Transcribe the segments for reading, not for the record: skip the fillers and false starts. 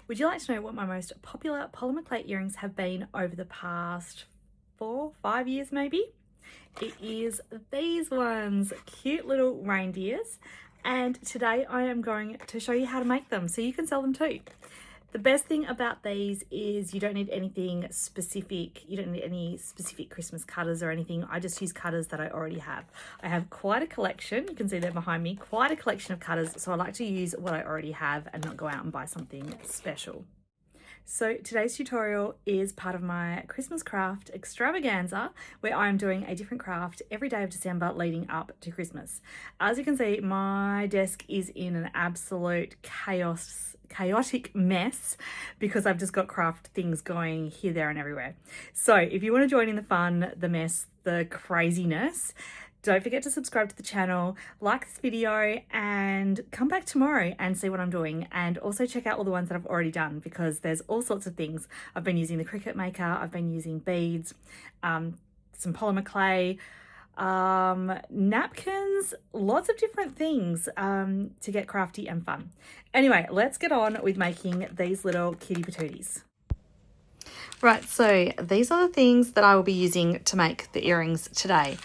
Would you like to know what my most popular polymer clay earrings have been over the past 4-5 years maybe? It is these ones, cute little reindeers, and today I am going to show you how to make them so you can sell them too. The best thing about these is you don't need anything specific. You don't need any specific Christmas cutters or anything. I just use cutters that I already have. I have quite a collection. You can see there behind me, quite a collection of cutters. So I like to use what I already have and not go out and buy something special. So today's tutorial is part of my Christmas Craft Extravaganza, where I'm doing a different craft every day of December leading up to Christmas. As you can see, my desk is in an absolute chaotic mess because I've just got craft things going here, there and everywhere. So if you want to join in the fun, the mess, the craziness, don't forget to subscribe to the channel, like this video, and come back tomorrow and see what I'm doing. And also check out all the ones that I've already done because there's all sorts of things. I've been using the Cricut Maker, I've been using beads, some polymer clay, napkins, lots of different things to get crafty and fun. Anyway, let's get on with making these little kitty patooties. Right, so these are the things that I will be using to make the earrings today.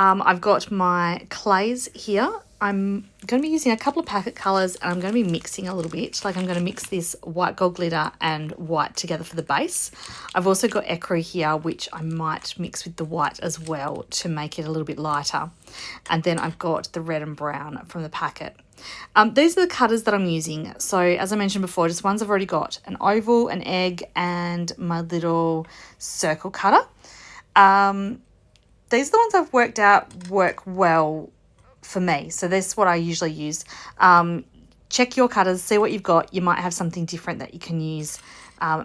I've got my clays here. I'm going to be using a couple of packet colours and I'm going to be mixing a little bit. Like I'm going to mix this white gold glitter and white together for the base. I've also got ecru here, which I might mix with the white as well to make it a little bit lighter. And then I've got the red and brown from the packet. These are the cutters that I'm using. So as I mentioned before, just ones I've already got. An oval, an egg, and my little circle cutter. These are the ones I've worked out work well for me. So this is what I usually use. Check your cutters, see what you've got. You might have something different that you can use.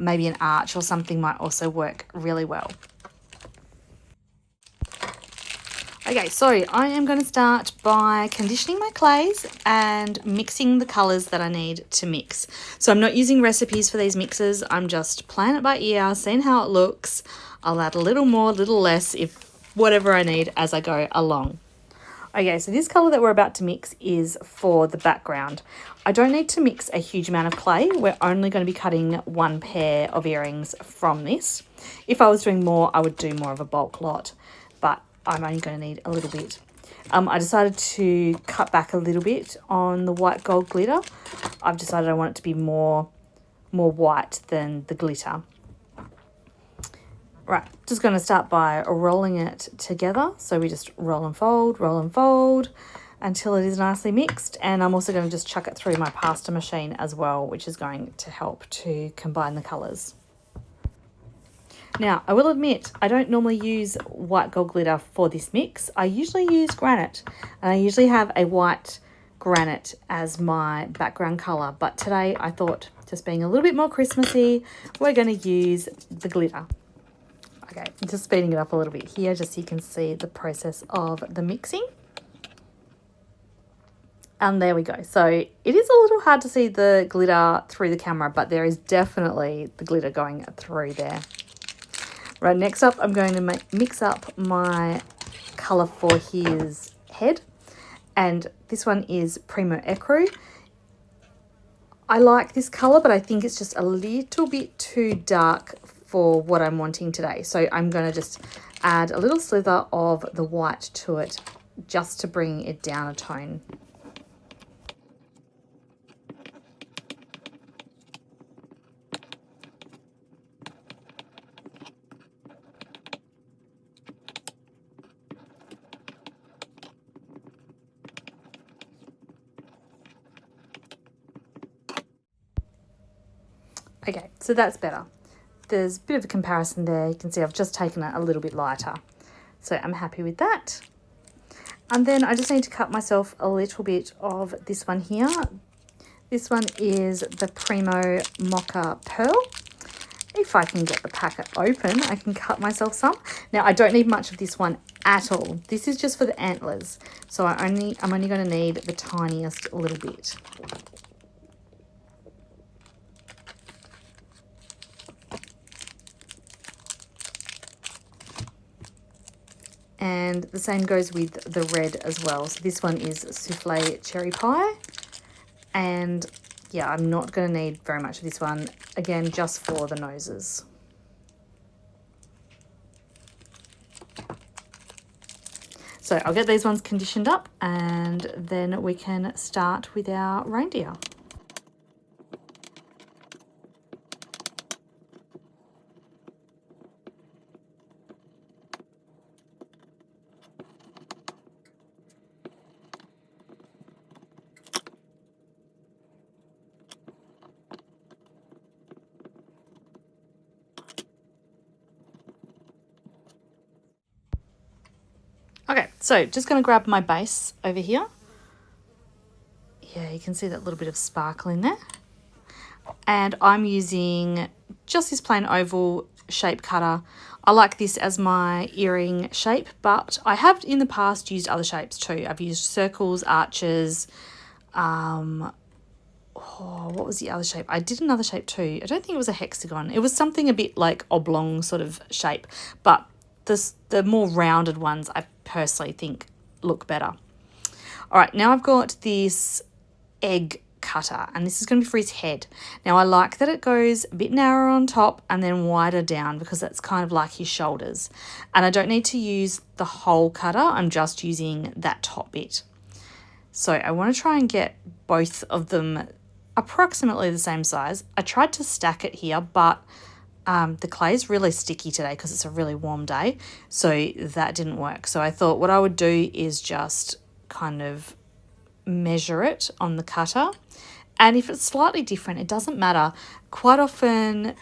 Maybe an arch or something might also work really well. Okay, so I am going to start by conditioning my clays and mixing the colours that I need to mix. So I'm not using recipes for these mixes. I'm just playing it by ear, seeing how it looks. I'll add a little more, a little less, whatever I need as I go along. Okay, so this colour that we're about to mix is for the background. I don't need to mix a huge amount of clay. We're only going to be cutting one pair of earrings from this. If I was doing more, I would do more of a bulk lot, but I'm only going to need a little bit. I decided to cut back a little bit on the white gold glitter. I've decided I want it to be more white than the glitter. Right, just going to start by rolling it together. So we just roll and fold until it is nicely mixed. And I'm also going to just chuck it through my pasta machine as well, which is going to help to combine the colours. Now, I will admit, I don't normally use white gold glitter for this mix. I usually use granite, and I usually have a white granite as my background colour. But today I thought, just being a little bit more Christmassy, we're going to use the glitter. Okay, I'm just speeding it up a little bit here just so you can see the process of the mixing. And there we go. So it is a little hard to see the glitter through the camera, but there is definitely the glitter going through there. Right, next up, I'm going to mix up my colour for his head. And this one is Primo Ecru. I like this colour, but I think it's just a little bit too dark for what I'm wanting today. So I'm going to just add a little slither of the white to it just to bring it down a tone. Okay, so that's better. There's a bit of a comparison there. You can see I've just taken it a little bit lighter. So I'm happy with that. And then I just need to cut myself a little bit of this one here. This one is the Primo Mocha Pearl. If I can get the packet open, I can cut myself some. Now, I don't need much of this one at all. This is just for the antlers. So I'm only going to need the tiniest little bit. And the same goes with the red as well. So this one is Souffle Cherry Pie. And yeah, I'm not going to need very much of this one. Again, just for the noses. So I'll get these ones conditioned up and then we can start with our reindeer. Okay, so just going to grab my base over here. Yeah, you can see that little bit of sparkle in there. And I'm using just this plain oval shape cutter. I like this as my earring shape, but I have in the past used other shapes too. I've used circles, arches. What was the other shape? I did another shape too. I don't think it was a hexagon. It was something a bit like oblong sort of shape, but the more rounded ones I personally think look better. All right, now I've got this egg cutter and this is going to be for his head. Now I like that it goes a bit narrower on top and then wider down because that's kind of like his shoulders. And I don't need to use the whole cutter, I'm just using that top bit. So I want to try and get both of them approximately the same size. I tried to stack it here, but the clay is really sticky today because it's a really warm day, so that didn't work. So I thought what I would do is just kind of measure it on the cutter, and if it's slightly different, it doesn't matter. Quite often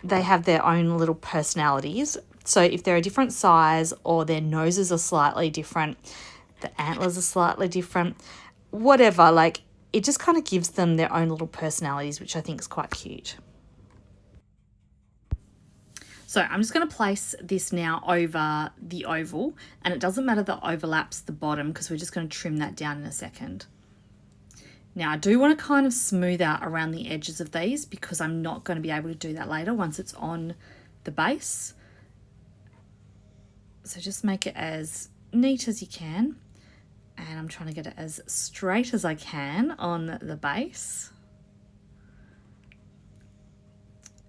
they have their own little personalities, so if they're a different size or their noses are slightly different, the antlers are slightly different, whatever, like it just kind of gives them their own little personalities, which I think is quite cute. So I'm just going to place this now over the oval, and it doesn't matter that overlaps the bottom because we're just going to trim that down in a second. Now I do want to kind of smooth out around the edges of these because I'm not going to be able to do that later once it's on the base. So just make it as neat as you can, and I'm trying to get it as straight as I can on the base.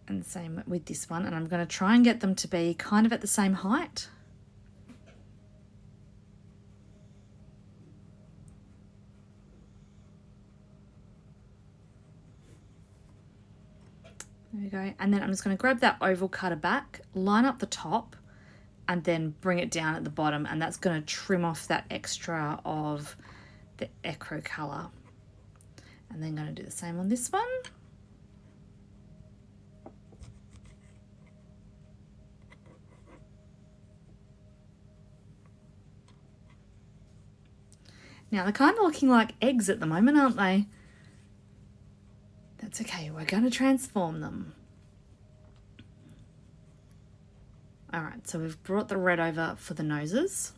And same with this one, and I'm going to try and get them to be kind of at the same height. There we go. And then I'm just going to grab that oval cutter back, line up the top, and then bring it down at the bottom, and that's going to trim off that extra of the ecru colour. And then going to do the same on this one. Now they're kind of looking like eggs at the moment, aren't they? That's okay, we're going to transform them. All right, so we've brought the red over for the noses.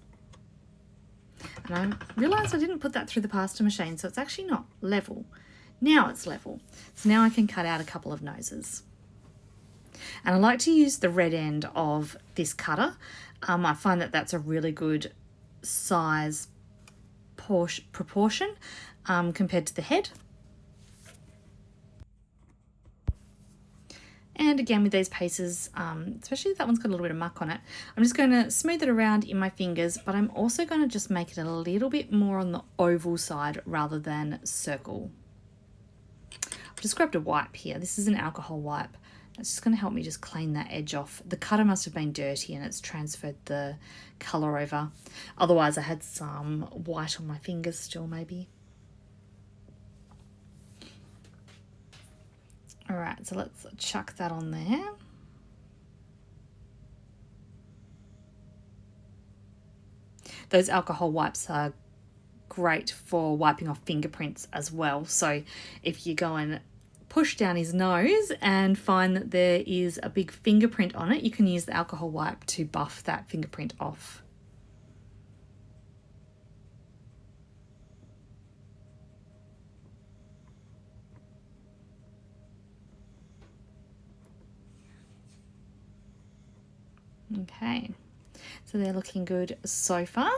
And I realised I didn't put that through the pasta machine, so it's actually not level. Now it's level. So now I can cut out a couple of noses. And I like to use the red end of this cutter. I find that that's a really good size proportion compared to the head. And again with these pieces, especially that one's got a little bit of muck on it, I'm just going to smooth it around in my fingers, but I'm also going to just make it a little bit more on the oval side rather than circle. I've just grabbed a wipe here. This is an alcohol wipe. That's just going to help me just clean that edge off. The cutter must have been dirty and it's transferred the colour over. Otherwise I had some white on my fingers still maybe. All right, so let's chuck that on there. Those alcohol wipes are great for wiping off fingerprints as well. So if you go and push down his nose and find that there is a big fingerprint on it, you can use the alcohol wipe to buff that fingerprint off. Okay, so they're looking good so far.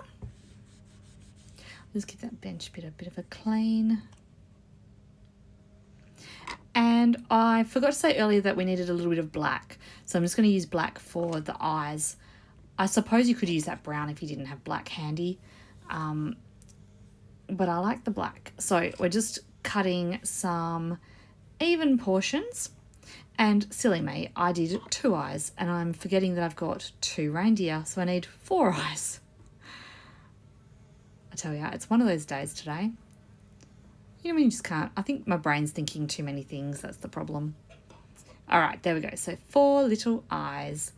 Just give that bench bit a bit of a clean. I forgot to say earlier that we needed a little bit of black. So I'm just going to use black for the eyes. I suppose you could use that brown if you didn't have black handy. But I like the black. So we're just cutting some even portions. And silly me, I did 2 eyes, and I'm forgetting that I've got 2 reindeer, so I need 4 eyes. I tell you, it's one of those days today. You know when you just can't, I think my brain's thinking too many things, that's the problem. All right, there we go. So 4 little eyes.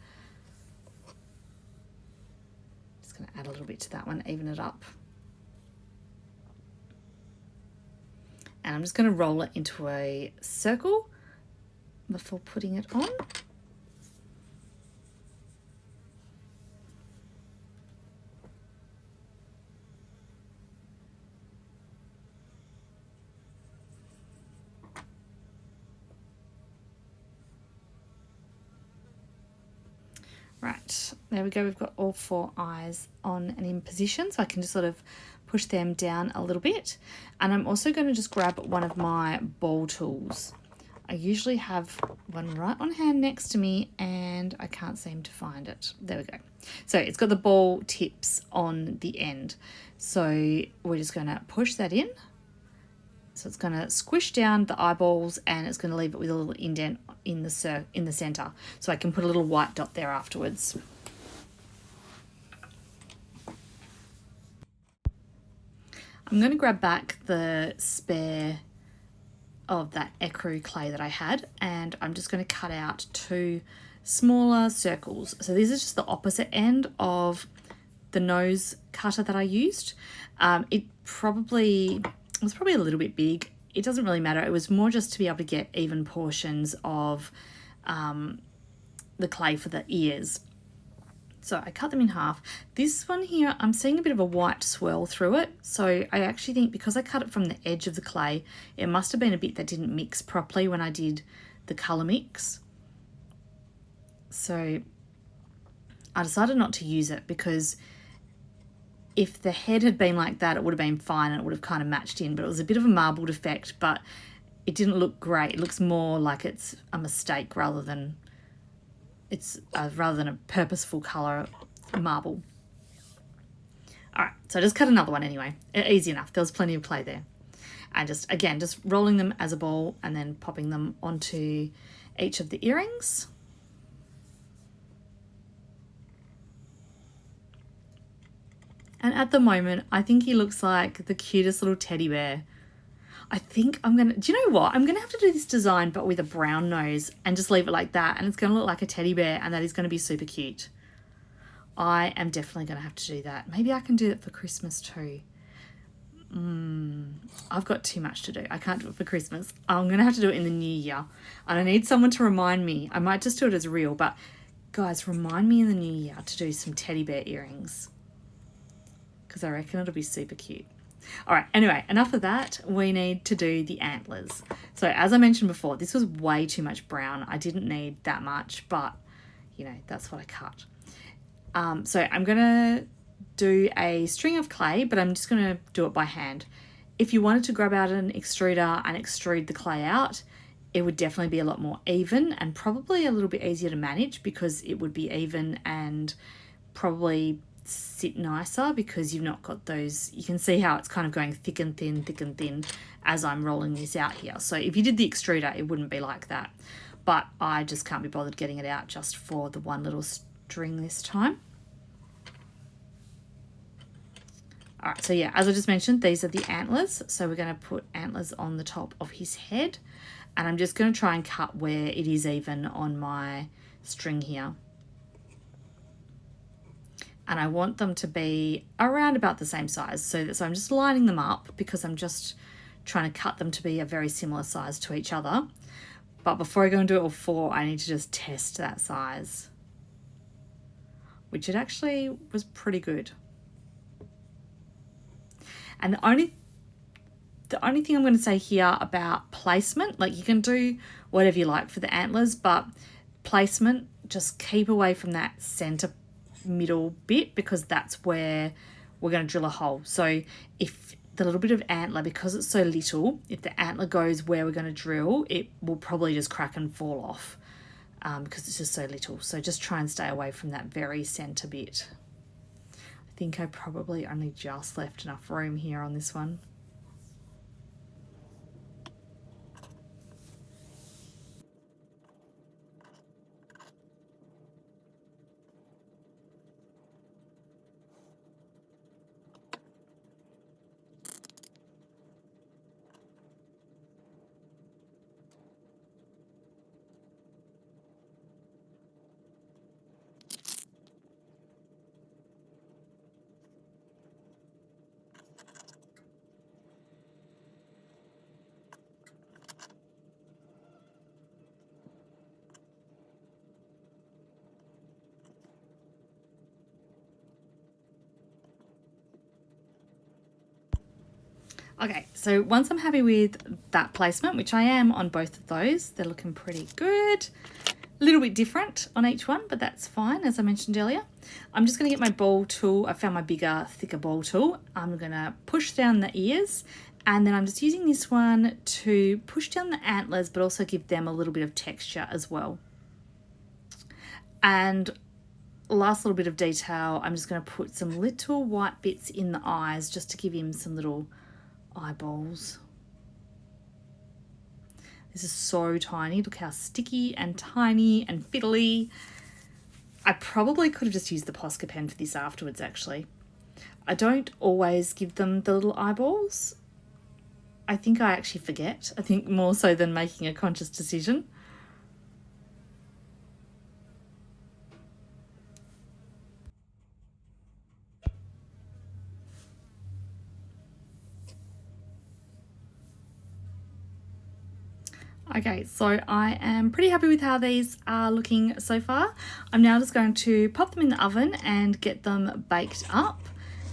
Just gonna add a little bit to that one, even it up. And I'm just gonna roll it into a circle before putting it on. Right, there we go. We've got all 4 eyes on and in position, so I can just sort of push them down a little bit. And I'm also going to just grab one of my ball tools. I usually have one right on hand next to me and I can't seem to find it. There we go. So it's got the ball tips on the end. So we're just going to push that in. So it's going to squish down the eyeballs and it's going to leave it with a little indent in the center. So I can put a little white dot there afterwards. I'm going to grab back the spare of that ecru clay that I had, and I'm just going to cut out 2 smaller circles. So this is just the opposite end of the nose cutter that I used. It was probably a little bit big. It doesn't really matter. It was more just to be able to get even portions of the clay for the ears. So I cut them in half. This one here, I'm seeing a bit of a white swirl through it. So I actually think because I cut it from the edge of the clay, it must have been a bit that didn't mix properly when I did the colour mix. So I decided not to use it because if the head had been like that, it would have been fine and it would have kind of matched in, but it was a bit of a marbled effect, but it didn't look great. It looks more like it's a mistake rather than a purposeful colour marble. All right, so I just cut another one anyway. Easy enough. There was plenty of clay there. And just rolling them as a ball and then popping them onto each of the earrings. And at the moment, I think he looks like the cutest little teddy bear. I think do you know what? I'm going to have to do this design, but with a brown nose and just leave it like that. And it's going to look like a teddy bear and that is going to be super cute. I am definitely going to have to do that. Maybe I can do it for Christmas too. I've got too much to do. I can't do it for Christmas. I'm going to have to do it in the new year. And I need someone to remind me. I might just do it as real, but guys, remind me in the new year to do some teddy bear earrings, because I reckon it'll be super cute. All right, anyway, enough of that. We need to do the antlers. So as I mentioned before, this was way too much brown. I didn't need that much, but you know, that's what I cut. So I'm gonna do a string of clay, but I'm just gonna do it by hand. If you wanted to grab out an extruder and extrude the clay out, it would definitely be a lot more even and probably a little bit easier to manage because it would be even and probably sit nicer because you've not got those. You can see how it's kind of going thick and thin as I'm rolling this out here. So if you did the extruder, it wouldn't be like that, but I just can't be bothered getting it out just for the one little string this time. All right, so yeah, as I just mentioned, these are the antlers. So we're going to put antlers on the top of his head, and I'm just going to try and cut where it is even on my string here. And I want them to be around about the same size. So I'm just lining them up because I'm just trying to cut them to be a very similar size to each other. But before I go and do it all 4, I need to just test that size, which it actually was pretty good. And the only thing I'm going to say here about placement, like you can do whatever you like for the antlers, but placement, just keep away from that center middle bit because that's where we're going to drill a hole. So if the little bit of antler, because it's so little, if the antler goes where we're going to drill, it will probably just crack and fall off because it's just so little. So just try and stay away from that very center bit. I think I probably only just left enough room here on this one. Okay, so once I'm happy with that placement, which I am on both of those, they're looking pretty good. A little bit different on each one, but that's fine, as I mentioned earlier. I'm just going to get my ball tool. I found my bigger, thicker ball tool. I'm going to push down the ears, and then I'm just using this one to push down the antlers, but also give them a little bit of texture as well. And last little bit of detail, I'm just going to put some little white bits in the eyes just to give him some little eyeballs. This is so tiny. Look how sticky and tiny and fiddly. I probably could have just used the Posca pen for this afterwards, actually. I don't always give them the little eyeballs. I think I actually forget. I think more so than making a conscious decision. Okay, so I am pretty happy with how these are looking so far. I'm now just going to pop them in the oven and get them baked up,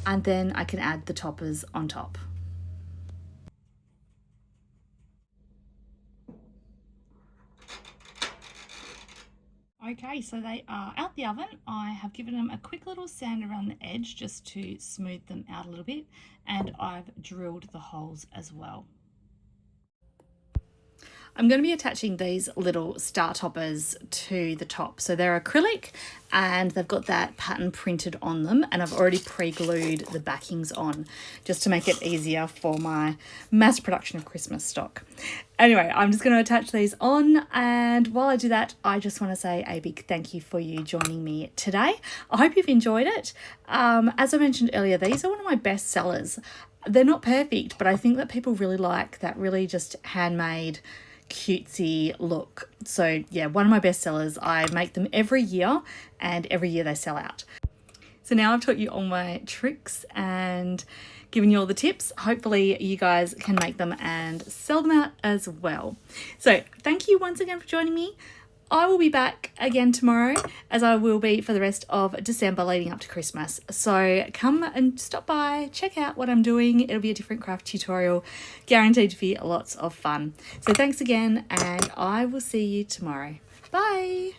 and then I can add the toppers on top. Okay, so they are out the oven. I have given them a quick little sand around the edge just to smooth them out a little bit, and I've drilled the holes as well. I'm going to be attaching these little star toppers to the top. So they're acrylic and they've got that pattern printed on them, and I've already pre-glued the backings on just to make it easier for my mass production of Christmas stock. Anyway, I'm just going to attach these on, and while I do that, I just want to say a big thank you for you joining me today. I hope you've enjoyed it. As I mentioned earlier, these are one of my best sellers. They're not perfect, but I think that people really like that really just handmade, cutesy look. So yeah, one of my best sellers. I make them every year and every year they sell out. So now I've taught you all my tricks and given you all the tips. Hopefully you guys can make them and sell them out as well. So thank you once again for joining me. I will be back again tomorrow, as I will be for the rest of December leading up to Christmas. So come and stop by, check out what I'm doing. It'll be a different craft tutorial, guaranteed to be lots of fun. So thanks again, and I will see you tomorrow. Bye.